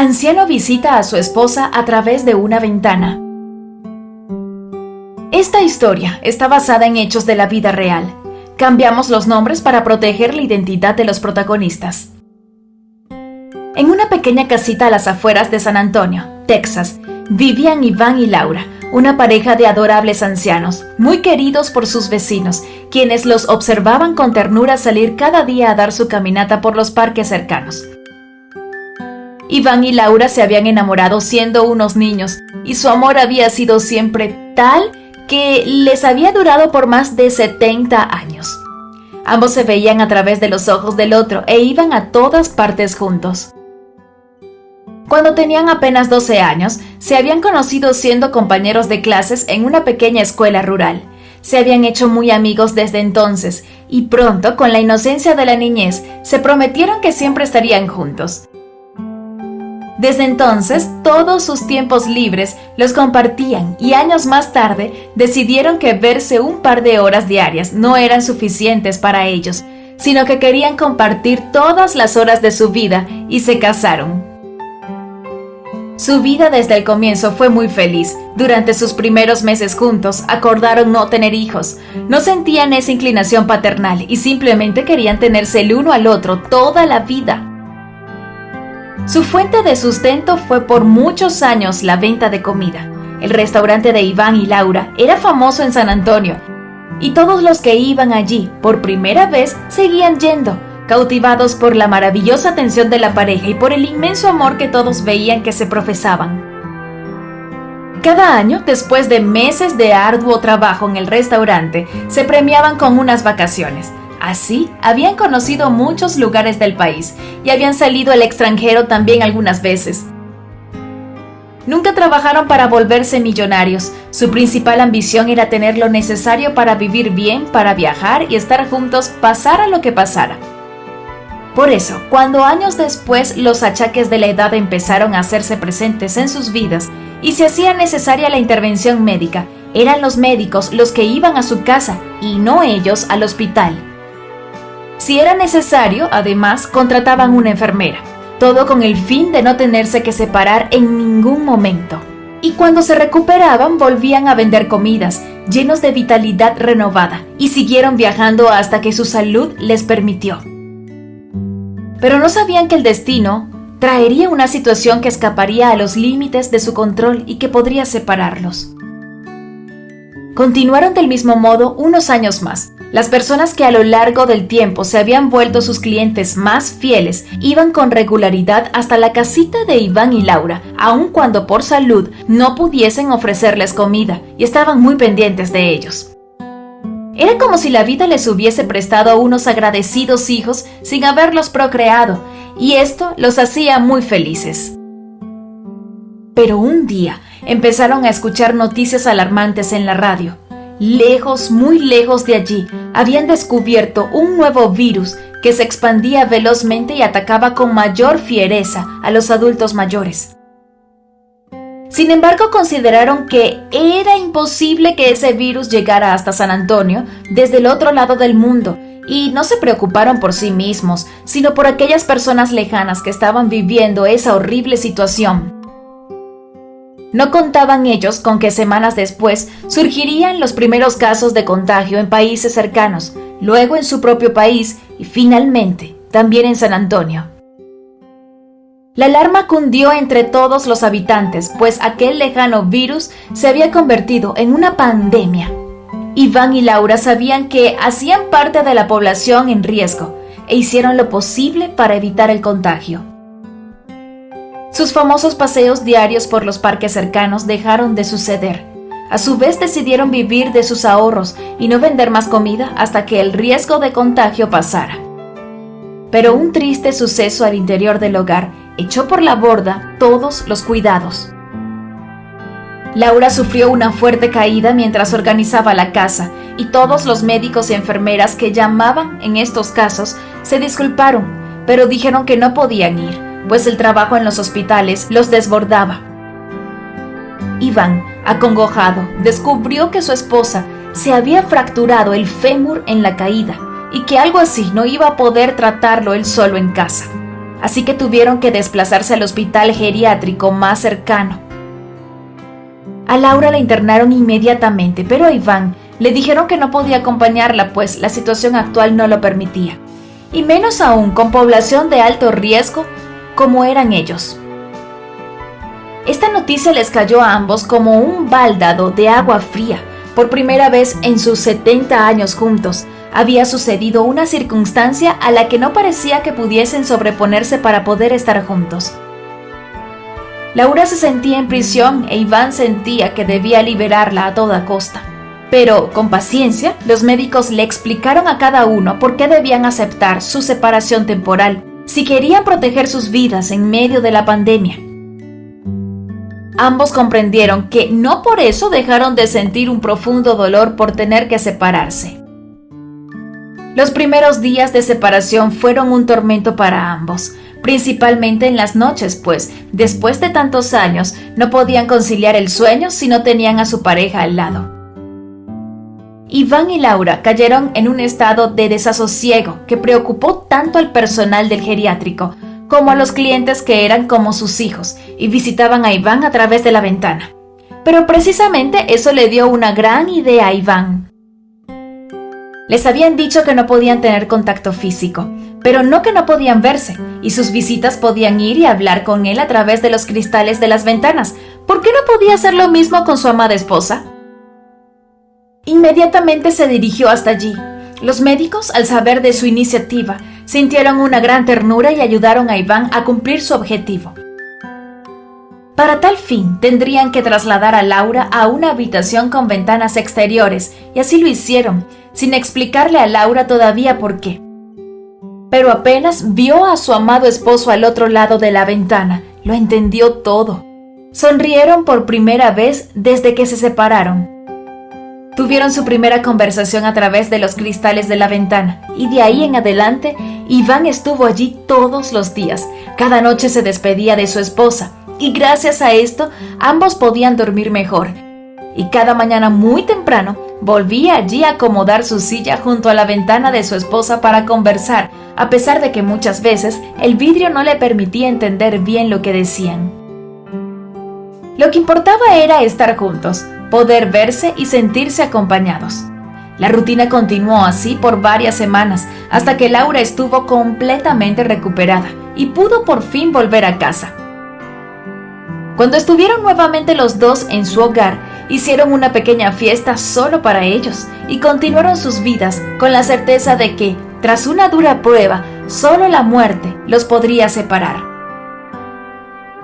Anciano visita a su esposa a través de una ventana. Esta historia está basada en hechos de la vida real. Cambiamos los nombres para proteger la identidad de los protagonistas. En una pequeña casita a las afueras de San Antonio, Texas, vivían Iván y Laura, una pareja de adorables ancianos, muy queridos por sus vecinos, quienes los observaban con ternura salir cada día a dar su caminata por los parques cercanos. Iván y Laura se habían enamorado siendo unos niños, y su amor había sido siempre tal que les había durado por más de 70 años. Ambos se veían a través de los ojos del otro e iban a todas partes juntos. Cuando tenían apenas 12 años, se habían conocido siendo compañeros de clases en una pequeña escuela rural. Se habían hecho muy amigos desde entonces y pronto, con la inocencia de la niñez, se prometieron que siempre estarían juntos. Desde entonces, todos sus tiempos libres los compartían y años más tarde decidieron que verse un par de horas diarias no eran suficientes para ellos, sino que querían compartir todas las horas de su vida y se casaron. Su vida desde el comienzo fue muy feliz. Durante sus primeros meses juntos, acordaron no tener hijos. No sentían esa inclinación paternal y simplemente querían tenerse el uno al otro toda la vida. Su fuente de sustento fue por muchos años la venta de comida. El restaurante de Iván y Laura era famoso en San Antonio y todos los que iban allí por primera vez seguían yendo, cautivados por la maravillosa atención de la pareja y por el inmenso amor que todos veían que se profesaban. Cada año, después de meses de arduo trabajo en el restaurante, se premiaban con unas vacaciones. Así, habían conocido muchos lugares del país y habían salido al extranjero también algunas veces. Nunca trabajaron para volverse millonarios. Su principal ambición era tener lo necesario para vivir bien, para viajar y estar juntos, pasara lo que pasara. Por eso, cuando años después los achaques de la edad empezaron a hacerse presentes en sus vidas y se hacía necesaria la intervención médica, eran los médicos los que iban a su casa y no ellos al hospital. Si era necesario, además, contrataban una enfermera, todo con el fin de no tenerse que separar en ningún momento. Y cuando se recuperaban, volvían a vender comidas, llenos de vitalidad renovada, y siguieron viajando hasta que su salud les permitió. Pero no sabían que el destino traería una situación que escaparía a los límites de su control y que podría separarlos. Continuaron del mismo modo unos años más. Las personas que a lo largo del tiempo se habían vuelto sus clientes más fieles iban con regularidad hasta la casita de Iván y Laura, aun cuando por salud no pudiesen ofrecerles comida, y estaban muy pendientes de ellos. Era como si la vida les hubiese prestado unos agradecidos hijos sin haberlos procreado, y esto los hacía muy felices. Pero un día empezaron a escuchar noticias alarmantes en la radio. Lejos, muy lejos de allí, habían descubierto un nuevo virus que se expandía velozmente y atacaba con mayor fiereza a los adultos mayores. Sin embargo, consideraron que era imposible que ese virus llegara hasta San Antonio desde el otro lado del mundo y no se preocuparon por sí mismos, sino por aquellas personas lejanas que estaban viviendo esa horrible situación. No contaban ellos con que semanas después surgirían los primeros casos de contagio en países cercanos, luego en su propio país y finalmente también en San Antonio. La alarma cundió entre todos los habitantes, pues aquel lejano virus se había convertido en una pandemia. Iván y Laura sabían que hacían parte de la población en riesgo e hicieron lo posible para evitar el contagio. Sus famosos paseos diarios por los parques cercanos dejaron de suceder. A su vez decidieron vivir de sus ahorros y no vender más comida hasta que el riesgo de contagio pasara. Pero un triste suceso al interior del hogar echó por la borda todos los cuidados. Laura sufrió una fuerte caída mientras organizaba la casa y todos los médicos y enfermeras que llamaban en estos casos se disculparon, pero dijeron que no podían ir, pues el trabajo en los hospitales los desbordaba. Iván, acongojado, descubrió que su esposa se había fracturado el fémur en la caída y que algo así no iba a poder tratarlo él solo en casa. así que tuvieron que desplazarse al hospital geriátrico más cercano. A Laura la internaron inmediatamente, pero a Iván le dijeron que no podía acompañarla, pues la situación actual no lo permitía, y menos aún con población de alto riesgo como eran ellos. Esta noticia les cayó a ambos como un bálsamo de agua fría. Por primera vez en sus 70 años juntos, había sucedido una circunstancia a la que no parecía que pudiesen sobreponerse para poder estar juntos. Laura se sentía en prisión e Iván sentía que debía liberarla a toda costa. Pero, con paciencia, los médicos le explicaron a cada uno por qué debían aceptar su separación temporal, si querían proteger sus vidas en medio de la pandemia. Ambos comprendieron que no por eso dejaron de sentir un profundo dolor por tener que separarse. Los primeros días de separación fueron un tormento para ambos, principalmente en las noches, pues después de tantos años no podían conciliar el sueño si no tenían a su pareja al lado. Iván y Laura cayeron en un estado de desasosiego que preocupó tanto al personal del geriátrico como a los clientes que eran como sus hijos y visitaban a Iván a través de la ventana. Pero precisamente eso le dio una gran idea a Iván. Les habían dicho que no podían tener contacto físico, pero no que no podían verse, y sus visitas podían ir y hablar con él a través de los cristales de las ventanas. ¿Por qué no podía hacer lo mismo con su amada esposa? Inmediatamente se dirigió hasta allí. Los médicos, al saber de su iniciativa, sintieron una gran ternura y ayudaron a Iván a cumplir su objetivo. Para tal fin, tendrían que trasladar a Laura a una habitación con ventanas exteriores, y así lo hicieron, sin explicarle a Laura todavía por qué. Pero apenas vio a su amado esposo al otro lado de la ventana, lo entendió todo. Sonrieron por primera vez desde que se separaron. Tuvieron su primera conversación a través de los cristales de la ventana, y de ahí en adelante, Iván estuvo allí todos los días. Cada noche se despedía de su esposa, y gracias a esto, ambos podían dormir mejor. Y cada mañana muy temprano, volvía allí a acomodar su silla junto a la ventana de su esposa para conversar, a pesar de que muchas veces el vidrio no le permitía entender bien lo que decían. Lo que importaba era estar juntos, poder verse y sentirse acompañados. La rutina continuó así por varias semanas, hasta que Laura estuvo completamente recuperada y pudo por fin volver a casa. Cuando estuvieron nuevamente los dos en su hogar, hicieron una pequeña fiesta solo para ellos y continuaron sus vidas con la certeza de que, tras una dura prueba, solo la muerte los podría separar.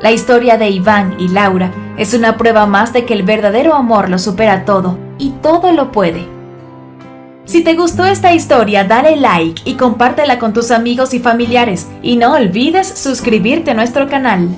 La historia de Iván y Laura es una prueba más de que el verdadero amor lo supera todo y todo lo puede. Si te gustó esta historia, dale like y compártela con tus amigos y familiares. Y no olvides suscribirte a nuestro canal.